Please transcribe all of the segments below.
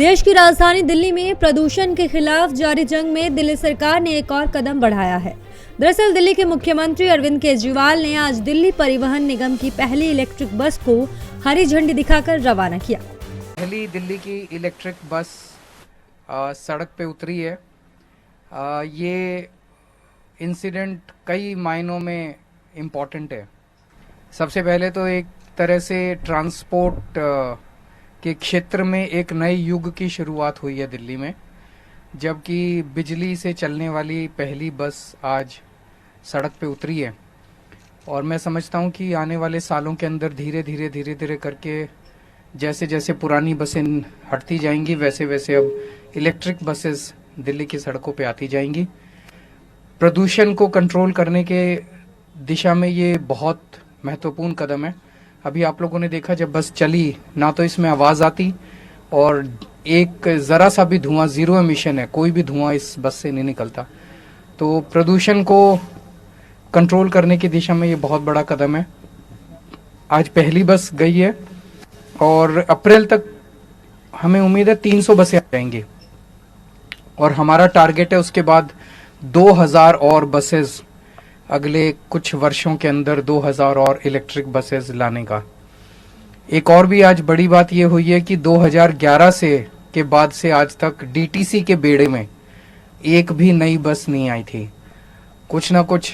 देश की राजधानी दिल्ली में प्रदूषण के खिलाफ जारी जंग में दिल्ली सरकार ने एक और कदम बढ़ाया है। दरअसल दिल्ली के मुख्यमंत्री अरविंद केजरीवाल ने आज दिल्ली परिवहन निगम की पहली इलेक्ट्रिक बस को हरी झंडी दिखाकर रवाना किया। पहली दिल्ली की इलेक्ट्रिक बस सड़क पे उतरी है। ये इंसिडेंट कई मायनों में इम्पोर्टेंट है। सबसे पहले तो एक तरह से ट्रांसपोर्ट के क्षेत्र में एक नए युग की शुरुआत हुई है दिल्ली में, जबकि बिजली से चलने वाली पहली बस आज सड़क पे उतरी है। और मैं समझता हूँ कि आने वाले सालों के अंदर धीरे धीरे करके जैसे जैसे पुरानी बसें हटती जाएंगी वैसे वैसे अब इलेक्ट्रिक बसेस दिल्ली की सड़कों पे आती जाएंगी। प्रदूषण को कंट्रोल करने के दिशा में ये बहुत महत्वपूर्ण कदम है। अभी आप लोगों ने देखा जब बस चली ना तो इसमें आवाज़ आती और एक ज़रा सा भी धुआं, ज़ीरो एमिशन है, कोई भी धुआं इस बस से नहीं निकलता। तो प्रदूषण को कंट्रोल करने की दिशा में ये बहुत बड़ा कदम है। आज पहली बस गई है और अप्रैल तक हमें उम्मीद है 300 बसें आ जाएंगी और हमारा टारगेट है उसके बाद 2000 और बसेस, अगले कुछ वर्षों के अंदर 2000 और इलेक्ट्रिक बसेस लाने का। एक और भी आज बड़ी बात यह हुई है कि 2011 से के बाद से आज तक डीटीसी के बेड़े में एक भी नई बस नहीं आई थी। कुछ ना कुछ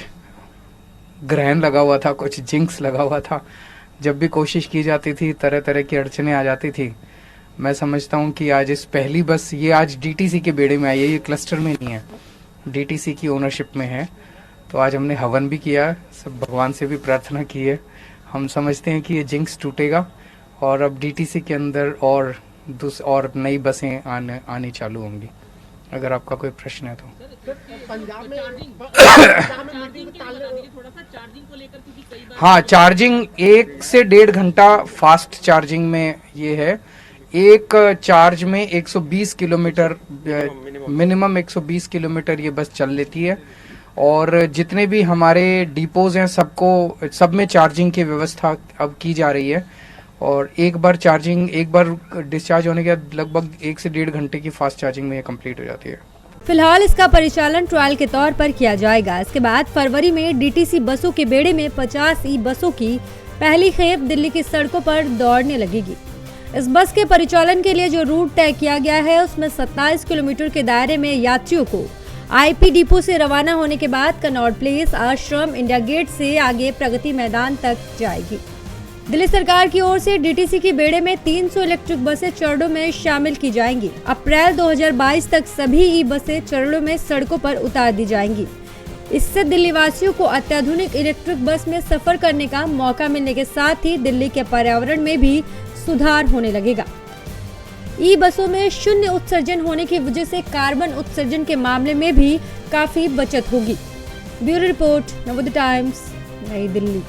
ग्रहण लगा हुआ था, कुछ जिंक्स लगा हुआ था। जब भी कोशिश की जाती थी तरह तरह की अड़चने आ जाती थी। मैं समझता हूँ कि आज इस पहली बस ये आज डीटीसी के बेड़े में आई है, ये क्लस्टर में नहीं है, डीटीसी की ओनरशिप में है। तो आज हमने हवन भी किया, सब भगवान से भी प्रार्थना की है। हम समझते हैं कि ये जिंक्स टूटेगा और अब डीटीसी के अंदर और नई बसें आनी चालू होंगी। अगर आपका कोई प्रश्न है तो हाँ, चार्जिंग 1 से 1.5 घंटा फास्ट चार्जिंग में ये है। एक चार्ज में 120 किलोमीटर, मिनिमम 120 किलोमीटर ये बस चल लेती है। और जितने भी हमारे डिपोज हैं सब में चार्जिंग की व्यवस्था अब की जा रही है। और एक बार डिस्चार्ज होने के बाद लगभग 1 से 1.5 घंटे की फास्ट चार्जिंग में ये कंप्लीट हो जाती है। फिलहाल इसका परिचालन ट्रायल के तौर पर किया जाएगा। इसके बाद फरवरी में डीटीसी बसों के बेड़े में 50 ई बसों की पहली खेप दिल्ली की सड़कों पर दौड़ने लगेगी। इस बस के परिचालन के लिए जो रूट तय किया गया है उसमें 27 किलोमीटर के दायरे में यात्रियों को आईपी डिपो से रवाना होने के बाद कनॉट प्लेस, आश्रम, इंडिया गेट से आगे प्रगति मैदान तक जाएगी। दिल्ली सरकार की ओर से डीटीसी की बेड़े में 300 इलेक्ट्रिक बसें चरणों में शामिल की जाएंगी। अप्रैल 2022 तक सभी ई बसें चरणों में सड़कों पर उतार दी जाएंगी। इससे दिल्ली वासियों को अत्याधुनिक इलेक्ट्रिक बस में सफर करने का मौका मिलने के साथ ही दिल्ली के पर्यावरण में भी सुधार होने लगेगा। ई बसों में शून्य उत्सर्जन होने की वजह से कार्बन उत्सर्जन के मामले में भी काफी बचत होगी। ब्यूरो रिपोर्ट, नवोदय टाइम्स, नई दिल्ली।